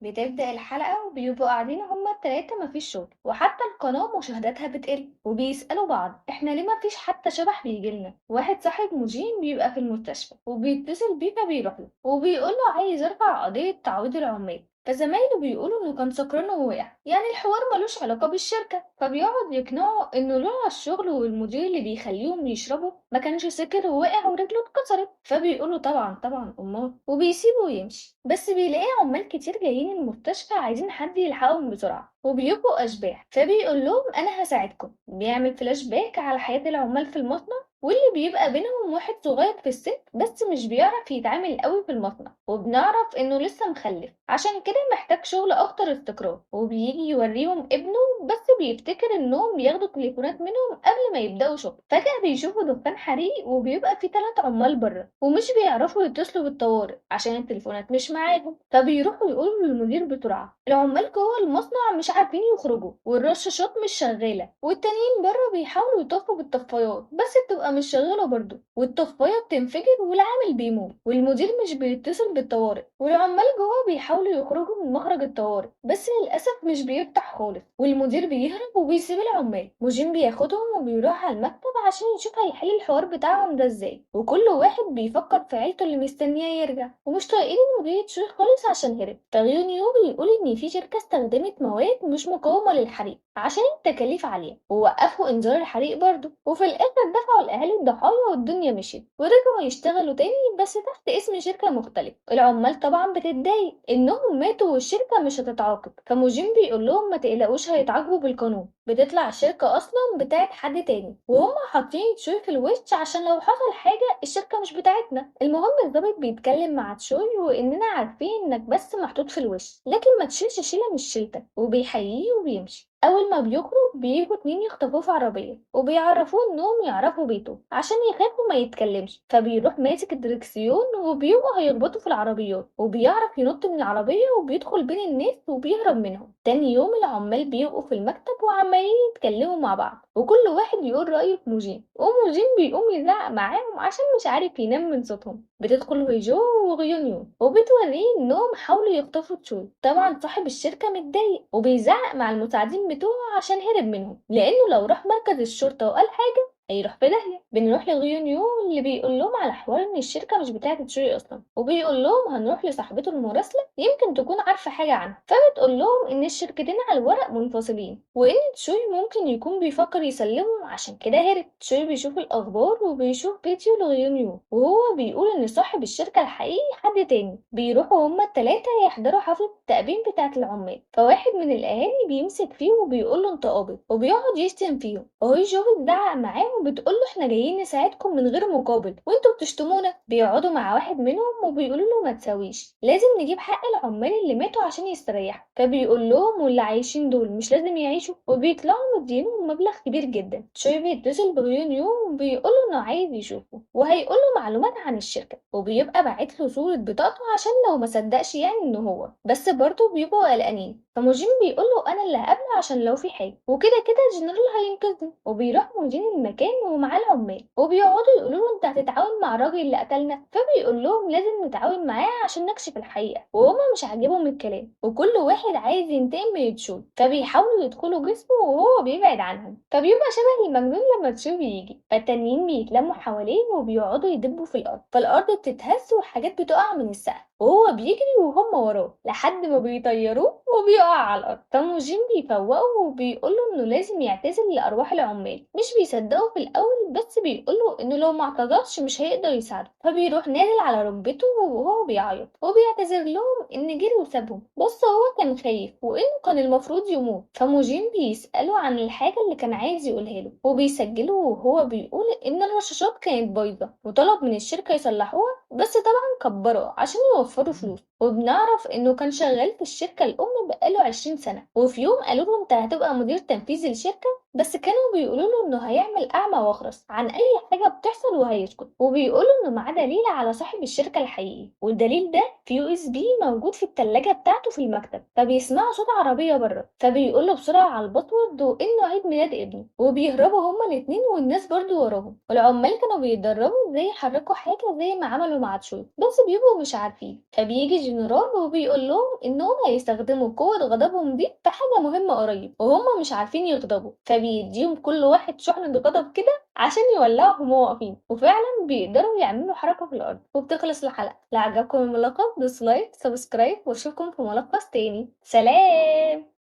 بتبدأ الحلقة وبيبقوا قاعدين هما التلاتة مفيش شغل، وحتى القناة مشاهداتها بتقل، وبيسألوا بعض احنا ليه مفيش حتى شبح بيجيلنا. واحد صاحب مجين بيبقى في المستشفى وبيتصل بيه فبيروح له وبيقوله عايز يرفع قضية تعويض العمال، فزمايله بيقولوا انه كان سكران ووقع، يعني الحوار ملوش علاقة بالشركة. فبيقعد يقنعه انه لولا الشغل والمدير اللي بيخليهم يشربوا ما كانش سكر ووقع ورجله اتكسرت. فبيقوله طبعا طبعا امال، وبيسيبه ويمشي. بس بيلاقي عمال كتير جايين المستشفى عايزين حد يلحقهم بسرعة وبيبقوا أشباح، فبيقول لهم أنا هساعدكم. بيعمل فلاش باك على حياة العمال في المصنع، واللي بيبقى بينهم واحد صغير في السن بس مش بيعرف يتعامل قوي في المصنع، وبنعرف انه لسه مخلف عشان كده محتاج شغل اكتر استقرار. وبيجي يوريهم ابنه بس بيفتكر انهم بياخدوا تليفونات منهم قبل ما يبدأوا شغل. فجأة بيشوفوا دخان حريق وبيبقى في 3 عمال بره ومش بيعرفوا يتصلوا بالطوارئ عشان التليفونات مش معاهم. فبيروحوا يقولوا للمدير بسرعة العمال جوه المصنع مش عارفين يخرجوا والرشاشات مش شغالة، والتانيين بره بيحاولوا يطفوا بالطفايات بس بتبقى مش شغالة برضه، والطفاية بتنفجر والعامل بيموت، والمدير مش بيتصل بالطوارئ، والعمال جوه بيحاولوا يخرجوا من مخرج الطوارئ بس للأسف مش بيفتح خالص، والمدير بيهرب وبيسيب العمال. موجين بياخدهم وبيروح على المكتب عشان يشوف هيحل الحوار بتاعهم ده ازاي، وكل واحد بيفكر في عيلته اللي مستنياه يرجع ومش طايقين المدير تشوي خالص عشان هرب. فغيونيو بيقول ان في شركة استخدمت مواد مش مقاومة للحريق عشان التكاليف عالية ووقفوا انذار الحريق برضه، وفي الاخر دفعوا الاهالي الضحايا والدنيا مشيت ورجعوا يشتغلوا تاني بس تحت اسم شركة مختلف. العمال طبعا بتتضايق انهم ماتوا والشركة مش هتتعاقب، فموجين بيقول لهم ما تقلقوش هيتعاقبوا بالقانون. بتطلع الشركة اصلا بتاعت حد تاني وهم حاطين تشوي في الوش عشان لو حصل حاجة الشركة مش بتاعتنا. المهم الضابط بيتكلم مع تشوي واننا عارفين انك بس محطوط في الوش لكن ما تشيلش شيلة مش شيلتك، وبيحييه وبيمشي. اول ما بيخرج بيجوا 2 يخطفوه في عربية وبيعرفوه انهم يعرفوا بيته عشان يخافوا ما يتكلمش. فبيروح ماسك الدركسيون وبيبقوا هيخبطوا في العربيات وبيعرف ينط من العربية وبيدخل بين الناس وبيهرب منهم. تاني يوم العمال بيبقوا في المكتب وعمالين يتكلموا مع بعض وكل واحد يقول رأيه في موجين، وموجين بيقوم يزعق معاهم عشان مش عارف ينام من صوتهم. بتدخل هيجو وغيونيون وبتوريه انهم حاولوا يخطفوا تشوي. طبعا صاحب الشركة متضايق وبيزعق مع المساعدين بتوعه عشان هرب منهم، لانه لو راح مركز الشرطة وقال حاجة هيروح في داهية. بنروح لغيونيو اللي بيقول لهم على حوار ان الشركة مش بتاعة تشوي اصلا، وبيقول لهم هنروح لصاحبته المراسلة يمكن تكون عارفة حاجة عنها. فبتقول لهم ان الشركتين على الورق منفصلين وان تشوي ممكن يكون بيفكر يسلمهم عشان كده هرب. تشوي بيشوف الاخبار وبيشوف فيديو لغيونيو وهو بيقول ان صاحب الشركة الحقيقي حد تاني. بيروحوا هما التلاتة يحضروا حفلة التأبين بتاعة العمال، فواحد من الاهالي بيمسك فيه وبيقول له انت قابض وبيقعد يشتم فيهم، وهي جو بتزعق معاه وبتقول له احنا جايين نساعدكم من غير مقابل وانتوا بتشتمونا. بيقعدوا مع واحد منهم وبيقولوا له ما تساويش، لازم نجيب حق العمال اللي ماتوا عشان يستريحوا. فبيقول لهم واللي عايشين دول مش لازم يعيشوا، وبيطلعوا مدينهم مبلغ كبير جدا. تشوي بيتصل بغيونيو وبيقول له انه عايز يشوفه وهيقول له معلومات عن الشركة، وبيبقى باعت له صورة بطاقته عشان لو ما صدقش يعني انه هو، بس برضه بيبقوا قلقانين. فموجين بيقول له انا اللي هقابله عشان لو في حاجة وكده كده الجنرال هينقذني. وبيروح موجين المكان ومعاه العمال وبيقعدوا يقولوا له انت هتتعاون مع الراجل اللي قتلنا، فبيقول لهم لازم نتعاون معاه عشان نكشف الحقيقة، وهما مش عاجبهم الكلام وكل واحد عايز ينتقم من تشو، فبيحاولوا يدخلوا جسمه وهو بيبعد عنهم، فبيبقى شبه المجنون لما تشو بيجي. فالتانيين بيتلموا حواليه وبيقعدوا يدبوا في الارض، فالارض بتتهز وحاجات بتقع من السقف وهو بيجري وهم وراه لحد ما بيطيروه وبيقع على الارض. فموجين بيفوقه وبيقوله انه لازم يعتذر لارواح العمال. مش بيصدقه في الاول بس بيقوله انه لو ما اعتذرش مش هيقدر يساعده، فبيروح نازل على ركبته وهو بيعيط وبيعتذر لهم ان جري وسابهم بس هو كان خايف وانه كان المفروض يموت. فموجين بيسأله عن الحاجة اللي كان عايز يقولها له وبيسجله وهو بيقول ان الرشاشات كانت بايظة وطلب من الشركة يصلحوها بس طبعا كبروا عشان يوفروا فلوس. وبنعرف انه كان شغال في الشركة الام بقاله 20 سنة، وفي يوم قالوا له انت هتبقى مدير تنفيذي للشركة بس كانوا بيقولوا له انه هيعمل اعمى واخرس عن اي حاجة بتحصل وهيسكت، وبيقولوا انه معاه دليل على صاحب الشركة الحقيقي، والدليل ده في يو اس بي موجود في التلاجة بتاعته في المكتب. فبيسمعوا صوت عربية بره فبيقول له بسرعة على الباسورد وانه عيد ميلاد ابنه، وبيهربوا هما الاتنين والناس برضو وراهم. والعمال كانوا بيتدربوا ازاي يحركوا حاجة زي ما عملوا مع تشوي بس بيبقوا مش عارفين. فبيجي الجنرال وبيقول لهم إنهم هيستخدموا قوة غضبهم دي في حاجة مهمة قريب وهم مش عارفين يغضبوا، فبيديهم كل واحد شحنة غضب كده عشان يولعوا وهم واقفين، وفعلا بيقدروا يعملوا حركة في الأرض وبتخلص الحلقة. لو عجبكم الملخص دوس لايك سبسكرايب واشوفكم في ملخص تاني. سلام.